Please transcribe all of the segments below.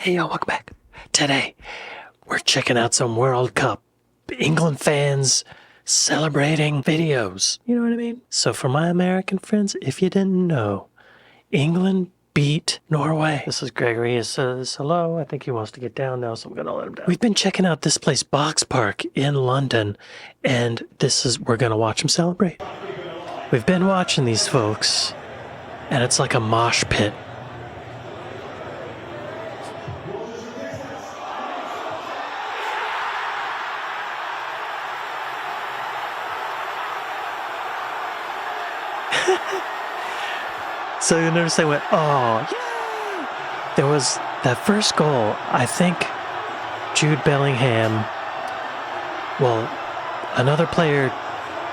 Hey, yo, welcome back. Today, we're checking out some World Cup England fans celebrating videos. You know what I mean? So for my American friends, if you didn't know, England beat Norway. This is Gregory. He says hello. I think he wants to get down now, so I'm going to let him down. We've been checking out this place, Box Park, in London, and we're going to watch them celebrate. We've been watching these folks, and it's like a mosh pit. So you notice they went, oh, yay! There was that first goal, I think Jude Bellingham, well, another player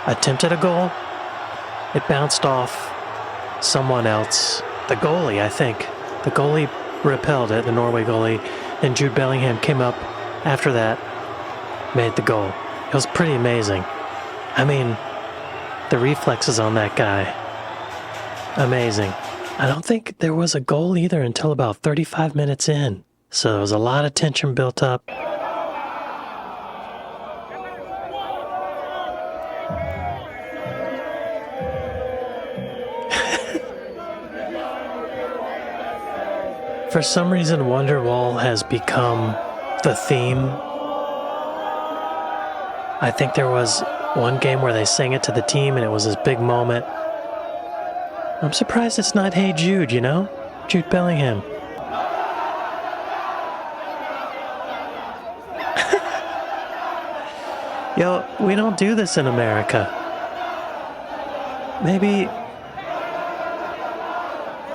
attempted a goal. It bounced off someone else. The goalie, I think. The goalie repelled it, the Norway goalie. And Jude Bellingham came up after that, made the goal. It was pretty amazing. I mean, the reflexes on that guy. Amazing. I don't think there was a goal either until about 35 minutes in. So there was a lot of tension built up. For some reason, Wonderwall has become the theme. I think there was one game where they sang it to the team and it was this big moment. I'm surprised it's not Hey Jude, you know? Jude Bellingham. Yo, we don't do this in America. Maybe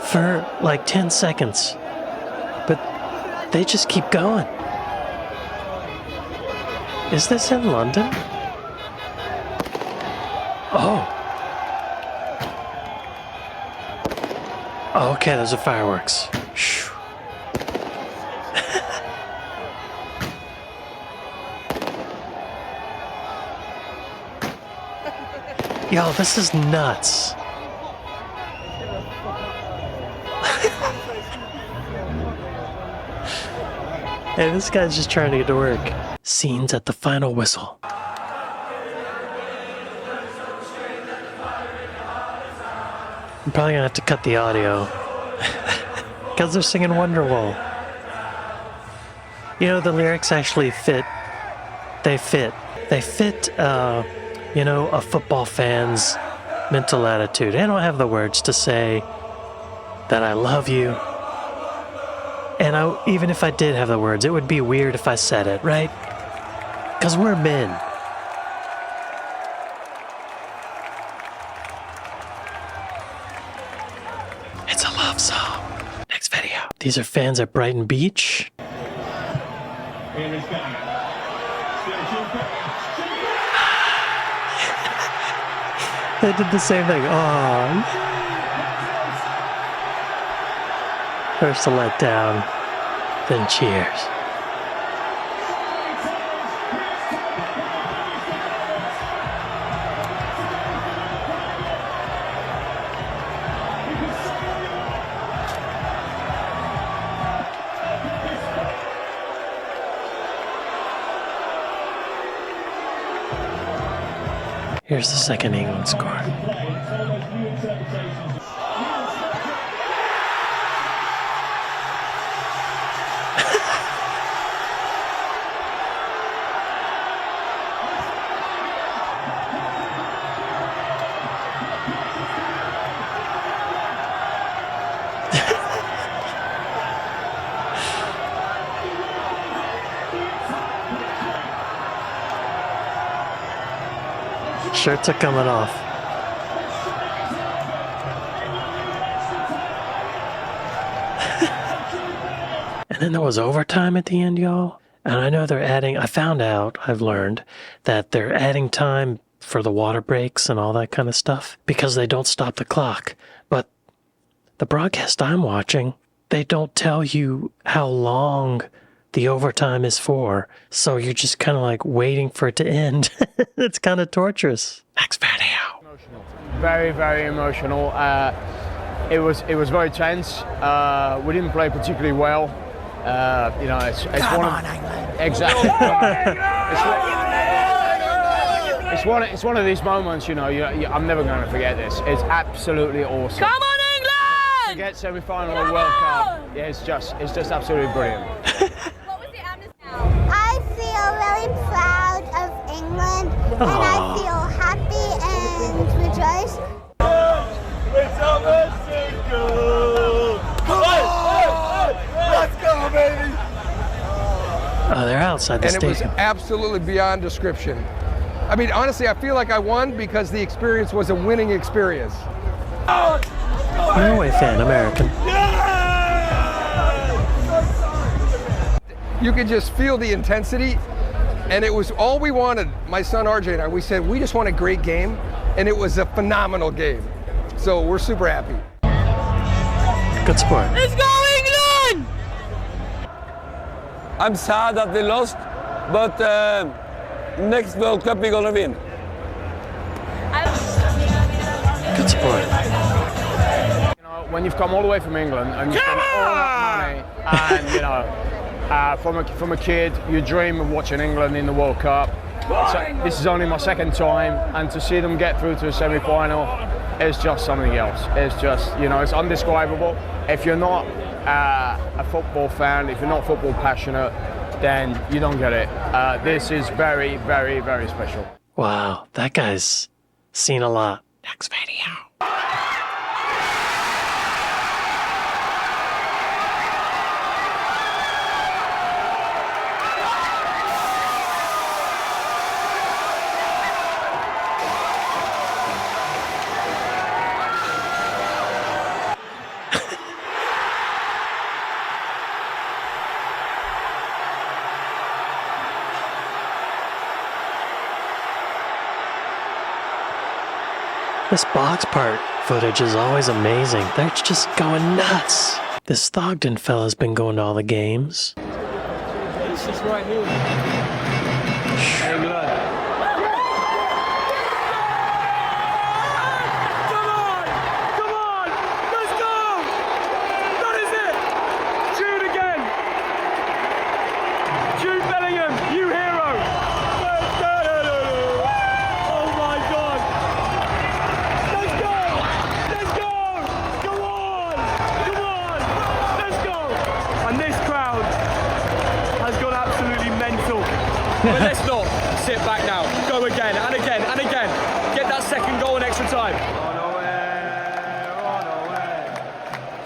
for like 10 seconds. But they just keep going. Is this in London? Oh. Oh, okay, those are fireworks. Yo, this is nuts. Hey, this guy's just trying to get to work. Scenes at the final whistle. I'm probably gonna have to cut the audio because they're singing Wonderwall. You know, the lyrics actually fit. They fit, you know, a football fan's mental attitude. I don't have the words to say that I love you. And even if I did have the words, it would be weird if I said it, right? Because we're men. It's a love song. Next video. These are fans at Brighton Beach. They did the same thing. Oh. First a letdown, then cheers. Here's the second England score. Shirts are coming off. And then there was overtime at the end, y'all. And I know I've learned that they're adding time for the water breaks and all that kind of stuff because they don't stop the clock. But the broadcast I'm watching, they don't tell you how long the overtime is for, so you're just kind of like waiting for it to end. It's kind of torturous. Next video. Emotional. Very, very emotional. It was very tense. We didn't play particularly well. You know, it's one of exactly. It's one of these moments. You know, I'm never going to forget this. It's absolutely awesome. Come on, England! To get semi-final of the World Cup, yeah, it's just absolutely brilliant. What was the atmosphere? I feel really proud of England, and I feel happy and rejoiced. It's over, Cinco! Come on! Let's go, baby! Oh, they're outside the And it was stadium. absolutely beyond description. I mean, honestly, I feel like I won because the experience was a winning experience. Norway fan, American. You could just feel the intensity, and it was all we wanted. My son RJ and I, we said, we just want a great game, and it was a phenomenal game. So we're super happy. Good sport. Let's go, England! I'm sad that they lost, but next World Cup we're gonna win. Good sport. You know, when you've come all the way from England and you spend all that money, and you know, from a kid, you dream of watching England in the World Cup. So this is only my second time, and to see them get through to a semi-final is just something else. It's just, you know, it's indescribable. If you're not a football fan, if you're not football passionate, then you don't get it. This is very, very, very special. Wow, that guy's seen a lot. Next video. This box part footage is always amazing. They're just going nuts. This Thogden fella's been going to all the games. This is right here. England. Come on! Come on! Let's go! That is it! Jude again! Jude Bellingham, you hero! Oh my God! Let's go! Let's go! Come on! Come on! Let's go! And this crowd has gone absolutely mental. But let's not sit back now. Go again and again and again. Get that second goal in extra time. Run away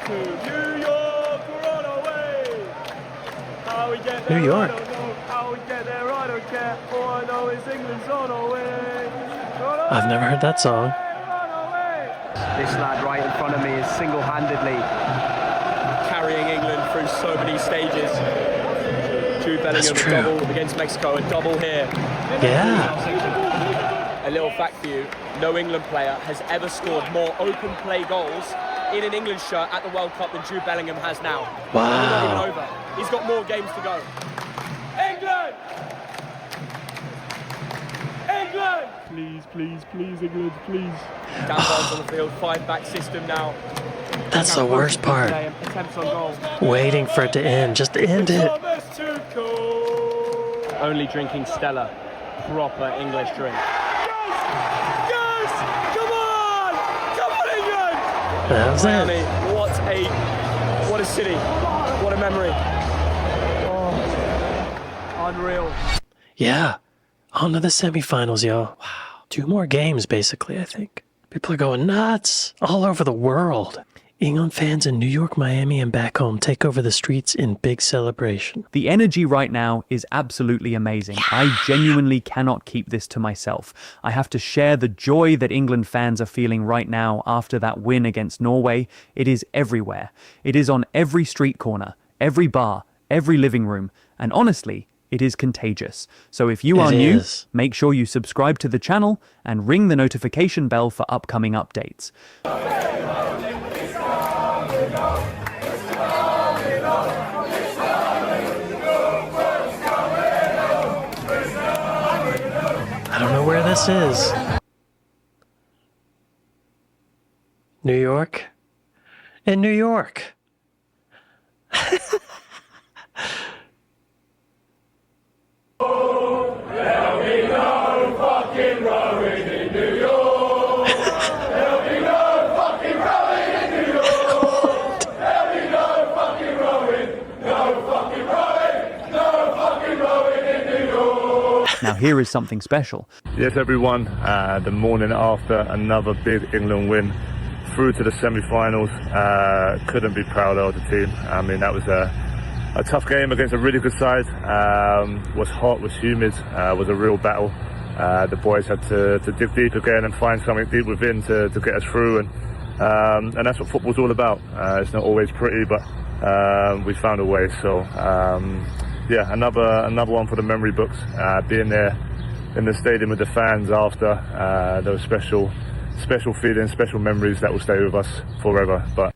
to New York. Run away. How we get there? New York. I don't know. How we get there? I don't care. All I know is England's on our way. Run away. I've never heard that song. Run away. This lad right in front of me is single-handedly carrying England through so many stages. Jude Bellingham, a true. double against Mexico, a double here. Yeah. A little fact for you, no England player has ever scored more open play goals in an England shirt at the World Cup than Jude Bellingham has now. Wow. And we're not even over. He's got more games to go. England! England! Please, please, please, England, please. Dan Barnes on the field, 5-back system now. That's the worst part. Attempts on goal. Waiting for it to end. Just end it. Thomas Tuchel! Only drinking Stella, proper English drink. Yes! Come on! Come on, England! That was Miami, it. what a city, what a memory. Oh, unreal. Yeah. On to the semifinals, yo. Wow. 2 more games, basically, I think. People are going nuts all over the world. England fans in New York, Miami, and back home take over the streets in big celebration. The energy right now is absolutely amazing. I genuinely cannot keep this to myself. I have to share the joy that England fans are feeling right now after that win against Norway. It is everywhere. It is on every street corner, every bar, every living room, and honestly, it is contagious. So if you are new, make sure you subscribe to the channel and ring the notification bell for upcoming updates. I don't know where this is. New York? In New York. Now here is something special. Yes, everyone, the morning after another big England win through to the semi-finals. Couldn't be prouder of the team. I mean, that was a tough game against a really good side. Was hot, was humid, was a real battle. The boys had to dig deep again and find something deep within to get us through, and that's what football's all about. It's not always pretty, but we found a way. So yeah, another one for the memory books. Being there in the stadium with the fans after, those special feelings, special memories that will stay with us forever. But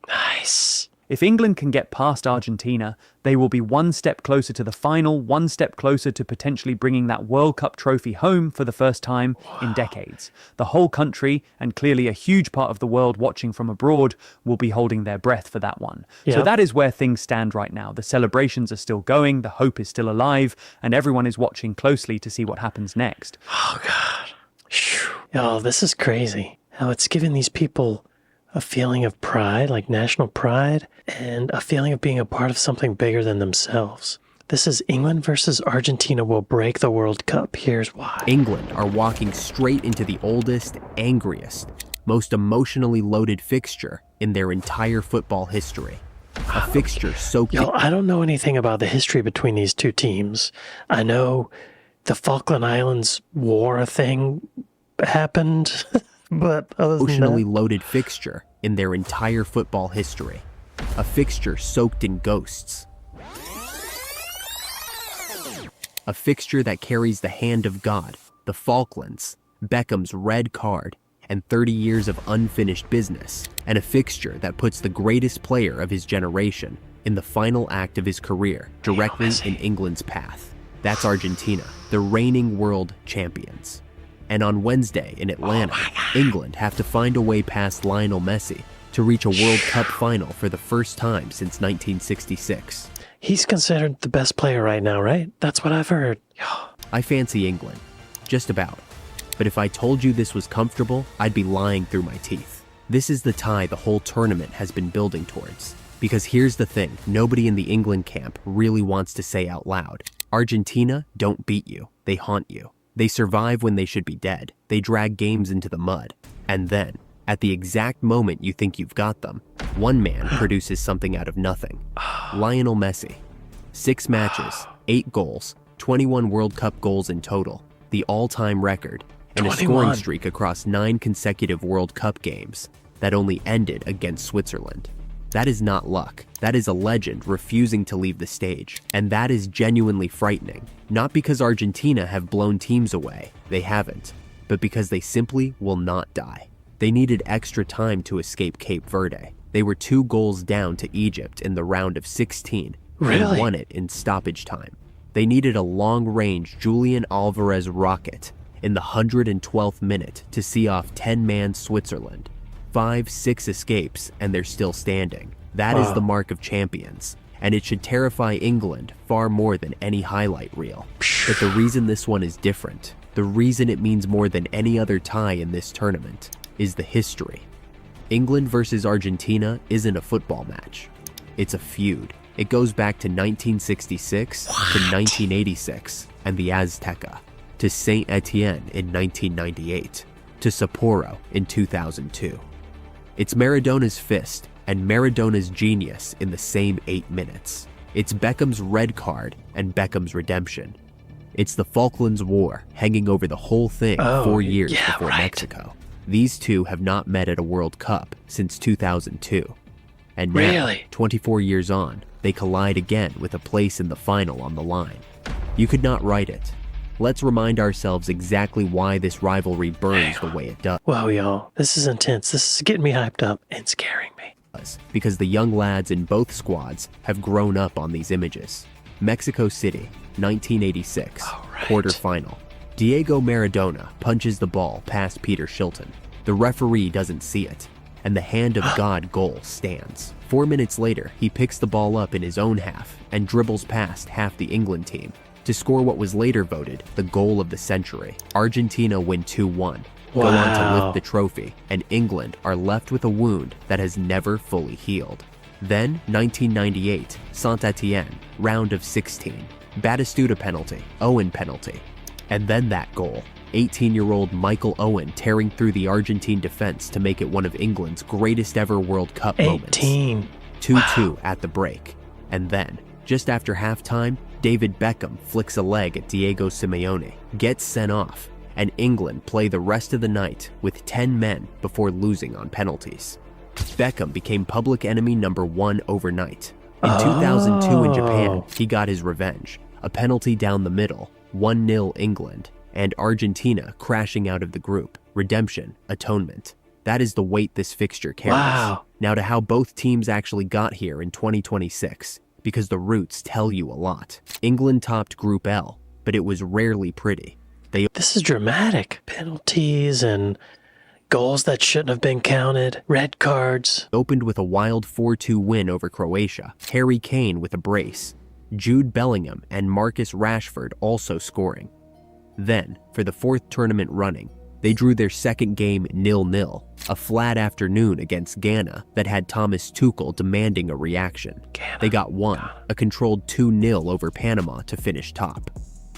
Nice. If England can get past Argentina, they will be one step closer to the final, one step closer to potentially bringing that World Cup trophy home for the first time in decades. The whole country, and clearly a huge part of the world watching from abroad, will be holding their breath for that one. So Yep. that is where things stand right now. The celebrations are still going, the hope is still alive, and everyone is watching closely to see what happens next. Oh, God. Phew. Oh, this is crazy. How it's giving these people a feeling of pride, like national pride, and a feeling of being a part of something bigger than themselves. This is England versus Argentina will break the World Cup. Here's why. England are walking straight into the oldest, angriest, most emotionally loaded fixture in their entire football history. A fixture soaked Yo, I don't know anything about the history between these two teams. I know the Falkland Islands War thing happened, but other than emotionally that, loaded fixture in their entire football history. A fixture soaked in ghosts. A fixture that carries the hand of God, the Falklands, Beckham's red card, and 30 years of unfinished business. And a fixture that puts the greatest player of his generation in the final act of his career directly in England's path. That's Argentina, the reigning world champions. And on Wednesday in Atlanta, England have to find a way past Lionel Messi to reach a World Cup final for the first time since 1966. he's considered the best player right now, right? That's what I've heard. I fancy England, just about. But if I told you this was comfortable, I'd be lying through my teeth. This is the tie the whole tournament has been building towards. Because here's the thing, nobody in the England camp really wants to say out loud. Argentina don't beat you, they haunt you. They survive when they should be dead. They drag games into the mud. And then, at the exact moment you think you've got them, one man produces something out of nothing. Lionel Messi. 6 matches, 8 goals, 21 World Cup goals in total, the all-time record, and 21. a scoring streak across 9 consecutive World Cup games that only ended against Switzerland. That is not luck. That is a legend refusing to leave the stage. And that is genuinely frightening. Not because Argentina have blown teams away, they haven't, but because they simply will not die. They needed extra time to escape Cape Verde. They were 2 goals down to Egypt in the round of 16 and won it in stoppage time. They needed a long-range Julian Alvarez rocket in the 112th minute to see off 10-man Switzerland. 5-6 escapes, and they're still standing. That is the mark of champions, and it should terrify England far more than any highlight reel. But the reason this one is different, the reason it means more than any other tie in this tournament, is the history. England versus Argentina isn't a football match. It's a feud. It goes back to 1966 to 1986 and the Azteca, to Saint Etienne in 1998, to Sapporo in 2002. It's Maradona's fist and Maradona's genius in the same 8 minutes. It's Beckham's red card and Beckham's redemption. It's the Falklands War hanging over the whole thing 4 years before Mexico. These two have not met at a World Cup since 2002. And now, 24 years on, they collide again with a place in the final on the line. You could not write it. Let's remind ourselves exactly why this rivalry burns the way it does. Wow, y'all, this is intense. This is getting me hyped up and scaring me. Because the young lads in both squads have grown up on these images. Mexico City, 1986, quarterfinal. Diego Maradona punches the ball past Peter Shilton. The referee doesn't see it, and the hand of God goal stands. 4 minutes later, he picks the ball up in his own half and dribbles past half the England team to score what was later voted the goal of the century. Argentina win 2-1, go on to lift the trophy, and England are left with a wound that has never fully healed. Then, 1998, Saint Etienne, round of 16. Batistuta penalty, Owen penalty, And then that goal. 18-year-old Michael Owen tearing through the Argentine defense to make it one of England's greatest ever World Cup moments. 18. 2-2 at the break. And then, just after halftime, David Beckham flicks a leg at Diego Simeone, gets sent off, and England play the rest of the night with 10 men before losing on penalties. Beckham became public enemy number 1 overnight. In 2002 in Japan, he got his revenge. A penalty down the middle, 1-0 England, and Argentina crashing out of the group. Redemption, atonement. That is the weight this fixture carries. Wow. Now to how both teams actually got here in 2026, because the roots tell you a lot. England topped Group L, but it was rarely pretty. This is dramatic. Penalties and goals that shouldn't have been counted, red cards. Opened with a wild 4-2 win over Croatia, Harry Kane with a brace, Jude Bellingham and Marcus Rashford also scoring. Then, for the 4th tournament running, they drew their second game 0-0, a flat afternoon against Ghana that had Thomas Tuchel demanding a reaction. They got one, a controlled 2-0 over Panama to finish top.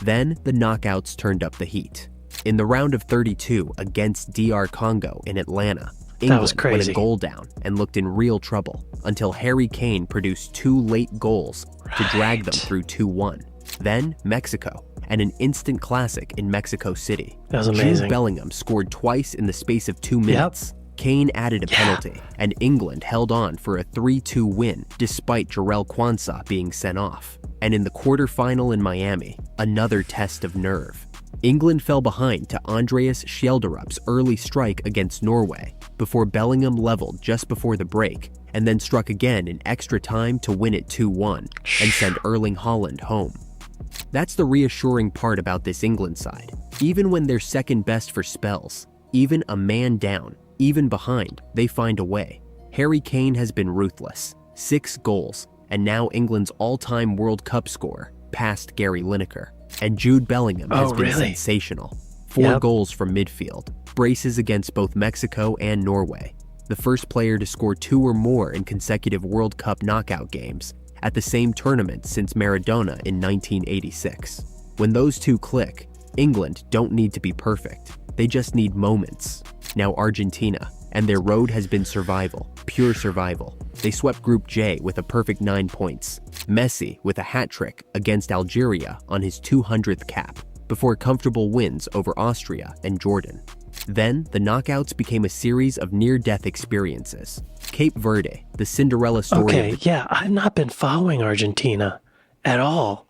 Then, the knockouts turned up the heat. In the round of 32 against DR Congo in Atlanta, England went a goal down and looked in real trouble until Harry Kane produced 2 late goals to drag them through 2-1. Then, Mexico, and an instant classic in Mexico City. That was amazing. Jude Bellingham scored twice in the space of 2 minutes. Kane added a penalty, and England held on for a 3-2 win despite Jarell Quansah being sent off. And in the quarterfinal in Miami, another test of nerve. England fell behind to Andreas Schjelderup's early strike against Norway before Bellingham leveled just before the break and then struck again in extra time to win it 2-1 and send Erling Haaland home. That's the reassuring part about this England side. Even when they're second best for spells, even a man down, even behind, they find a way. Harry Kane has been ruthless. 6 goals, and now England's all-time World Cup scorer, past Gary Lineker. And Jude Bellingham has been sensational. 4 goals from midfield, braces against both Mexico and Norway. The first player to score 2 or more in consecutive World Cup knockout games at the same tournament since Maradona in 1986. When those two click, England don't need to be perfect. They just need moments. Now Argentina, and their road has been survival, pure survival. They swept Group J with a perfect 9 points. Messi with a hat-trick against Algeria on his 200th cap, before comfortable wins over Austria and Jordan. Then, the knockouts became a series of near-death experiences. Cape Verde, the Cinderella story. I've not been following Argentina at all.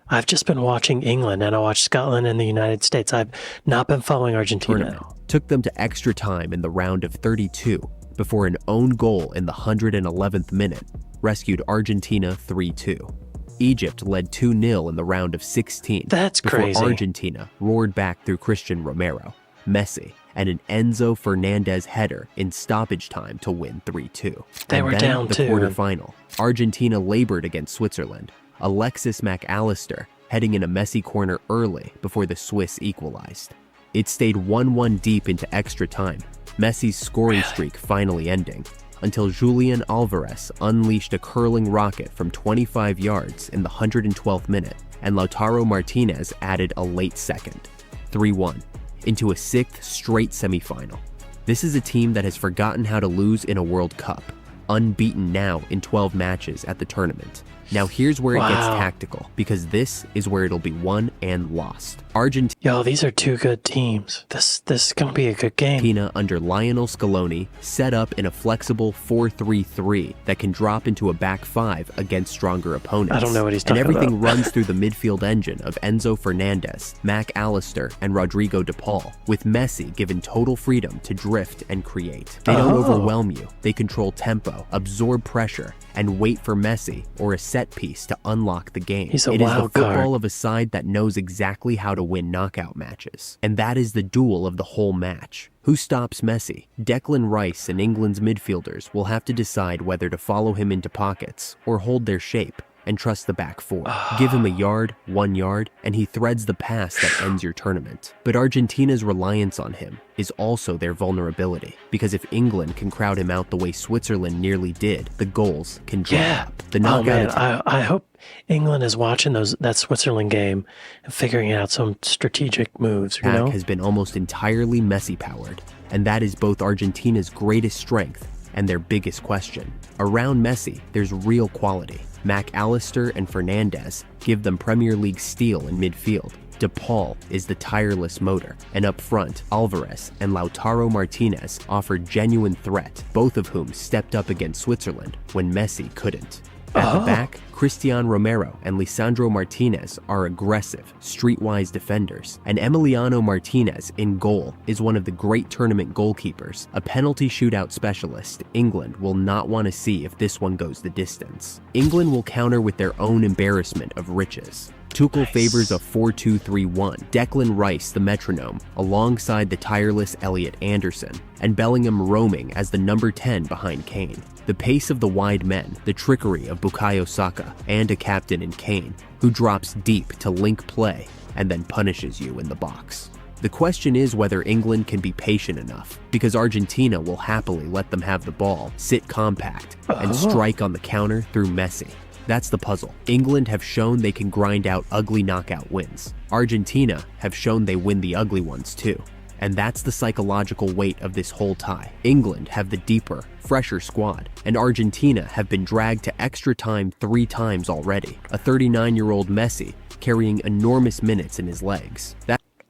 I've just been watching England, and I watched Scotland and the United States. I've not been following Argentina. Took them to extra time in the round of 32 before an own goal in the 111th minute rescued Argentina 3-2. Egypt led 2-0 in the round of 16 before Argentina roared back through Christian Romero, Messi, and an Enzo Fernandez header in stoppage time to win 3-2. They were down the quarterfinal. Argentina labored against Switzerland. Alexis McAllister heading in a Messi corner early before the Swiss equalized. It stayed 1-1 deep into extra time, Messi's scoring streak finally ending, until Julian Alvarez unleashed a curling rocket from 25 yards in the 112th minute, and Lautaro Martinez added a late second. 3-1, into a 6th straight semifinal. This is a team that has forgotten how to lose in a World Cup, unbeaten now in 12 matches at the tournament. Now here's where it gets tactical, because this is where it'll be won and lost. Argentina. Yo, these are 2 good teams. This is gonna be a good game. Argentina under Lionel Scaloni set up in a flexible 4-3-3 that can drop into a back 5 against stronger opponents. I don't know what he's talking about. And everything runs through the midfield engine of Enzo Fernandez, McAllister, and Rodrigo de Paul, with Messi given total freedom to drift and create. They don't overwhelm you. They control tempo, absorb pressure, and wait for Messi or a set piece to unlock the game. He's a It is the wild card. football of a side that knows exactly how to win knockout matches. And that is the duel of the whole match. Who stops Messi? Declan Rice and England's midfielders will have to decide whether to follow him into pockets or hold their shape. and trust the back four. Give him a yard, 1 yard, and he threads the pass that ends your tournament. But Argentina's reliance on him is also their vulnerability, because if England can crowd him out the way Switzerland nearly did, the goals can dry up. The knockout I hope England is watching that Switzerland game and figuring out some strategic moves, you know? has been almost entirely Messi powered, and that is both Argentina's greatest strength and their biggest question. Around Messi, there's real quality. Mac Allister and Fernandez give them Premier League steel in midfield. De Paul is the tireless motor, and up front, Alvarez and Lautaro Martinez offer genuine threat, both of whom stepped up against Switzerland when Messi couldn't. At the back, Cristian Romero and Lisandro Martinez are aggressive, streetwise defenders, and Emiliano Martinez in goal is one of the great tournament goalkeepers, a penalty shootout specialist England will not want to see if this one goes the distance. England will counter with their own embarrassment of riches. Tuchel favors a 4-2-3-1, Declan Rice the metronome, alongside the tireless Elliot Anderson, and Bellingham roaming as the number 10 behind Kane. The pace of the wide men, the trickery of Bukayo Saka, and a captain in Kane, who drops deep to link play and then punishes you in the box. The question is whether England can be patient enough, because Argentina will happily let them have the ball, sit compact, and strike on the counter through Messi. That's the puzzle. England have shown they can grind out ugly knockout wins. Argentina have shown they win the ugly ones too. And that's the psychological weight of this whole tie. England have the deeper, fresher squad, and Argentina have been dragged to extra time 3 times already. A 39-year-old Messi carrying enormous minutes in his legs.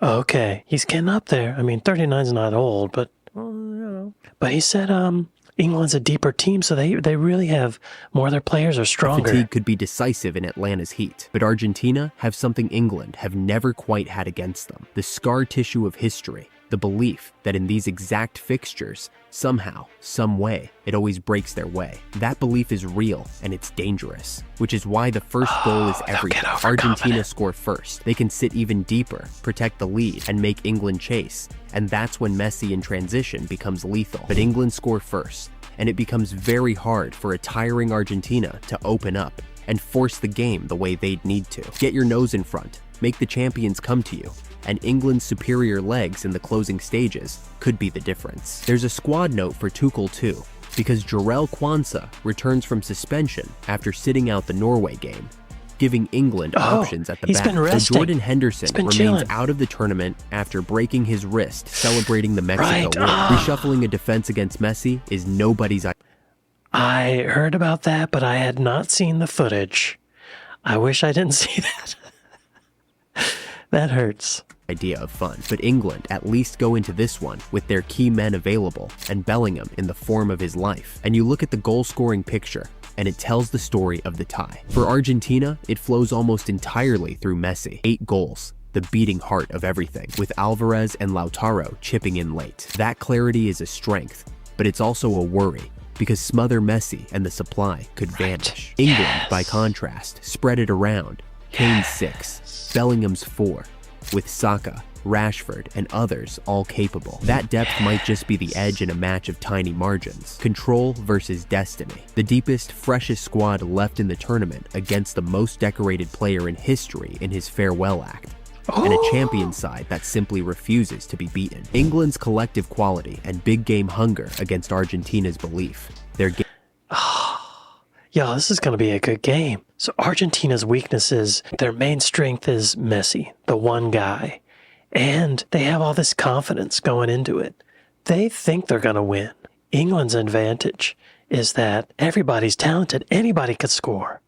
Okay, he's getting up there. I mean, 39's not old, but, well, you know. But he said, England's a deeper team, so they really have more of their players are stronger. Fatigue could be decisive in Atlanta's heat, but Argentina have something England have never quite had against them. The scar tissue of history, the belief that in these exact fixtures, somehow, some way, it always breaks their way. That belief is real, and it's dangerous, which is why the first goal is everything. Argentina score first. They can sit even deeper, protect the lead, and make England chase. And that's when Messi in transition becomes lethal. But England score first, and it becomes very hard for a tiring Argentina to open up and force the game the way they'd need to. Get your nose in front, make the champions come to you, and England's superior legs in the closing stages could be the difference. There's a squad note for Tuchel too, because Jarell Quansah returns from suspension after sitting out the Norway game, giving England options at the back. Been Jordan Henderson remains chilling. out of the tournament after breaking his wrist celebrating the Mexico win. Reshuffling a defense against Messi is nobody's idea. I heard about that, but I had not seen the footage. I wish I didn't see that. That hurts. Idea of fun, but England at least go into this one with their key men available and Bellingham in the form of his life. And you look at the goal-scoring picture, and it tells the story of the tie. For Argentina, it flows almost entirely through Messi. 8 goals, the beating heart of everything, with Alvarez and Lautaro chipping in late. That clarity is a strength, but it's also a worry, because smother Messi and the supply could vanish. England, by contrast, spread it around. Kane's 6, Bellingham's 4, with Saka, Rashford, and others all capable. That depth might just be the edge in a match of tiny margins. Control versus destiny. The deepest, freshest squad left in the tournament against the most decorated player in history in his farewell act. And a champion side that simply refuses to be beaten. England's collective quality and big game hunger against Argentina's belief. Their game. Yo, this is going to be a good game. So Argentina's weaknesses, their main strength is Messi, the one guy. And they have all this confidence going into it. They think they're going to win. England's advantage is that everybody's talented. Anybody could score.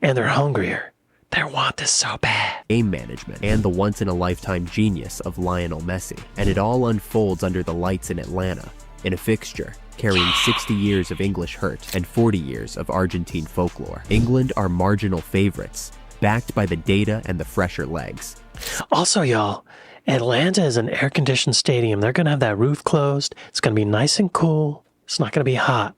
And they're hungrier. They want this so bad. Game management and the once-in-a-lifetime genius of Lionel Messi. And it all unfolds under the lights in Atlanta, in a fixture carrying 60 years of English hurt and 40 years of Argentine folklore. England are marginal favorites, backed by the data and the fresher legs. Also, y'all, Atlanta is an air-conditioned stadium. They're going to have that roof closed. It's going to be nice and cool. It's not going to be hot,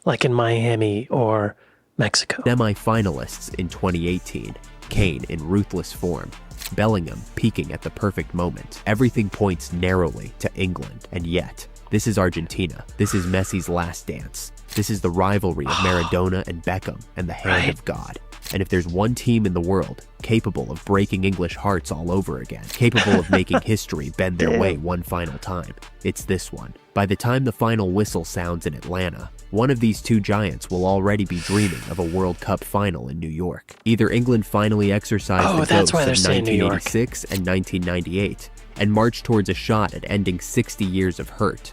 like in Miami or Mexico. Semi-finalists in 2018, Kane in ruthless form, Bellingham peaking at the perfect moment. Everything points narrowly to England, and yet, this is Argentina. This is Messi's last dance. This is the rivalry of Maradona and Beckham and the hand of God. And if there's one team in the world capable of breaking English hearts all over again, capable of making history bend their way one final time, it's this one. By the time the final whistle sounds in Atlanta, one of these two giants will already be dreaming of a World Cup final in New York. Either England finally exercised the ghosts of 1986 and 1998 and marched towards a shot at ending 60 years of hurt,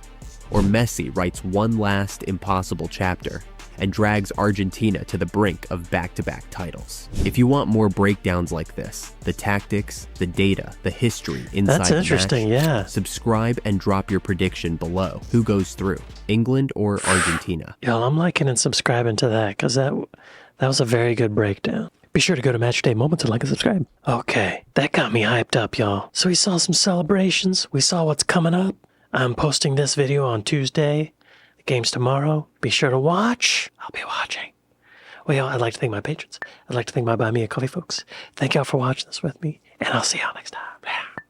or Messi writes one last impossible chapter and drags Argentina to the brink of back-to-back titles. If you want more breakdowns like this, the tactics, the data, the history inside That's the interesting, match, yeah. subscribe and drop your prediction below. Who goes through, England or Argentina? Yo, I'm liking and subscribing to that because that was a very good breakdown. Be sure to go to Matchday Moments and like and subscribe. Okay, that got me hyped up, y'all. So we saw some celebrations. We saw what's coming up. I'm posting this video on Tuesday. The game's tomorrow. Be sure to watch. I'll be watching. Well, y'all, I'd like to thank my patrons. I'd like to thank my Buy Me a Coffee folks. Thank y'all for watching this with me, and I'll see y'all next time.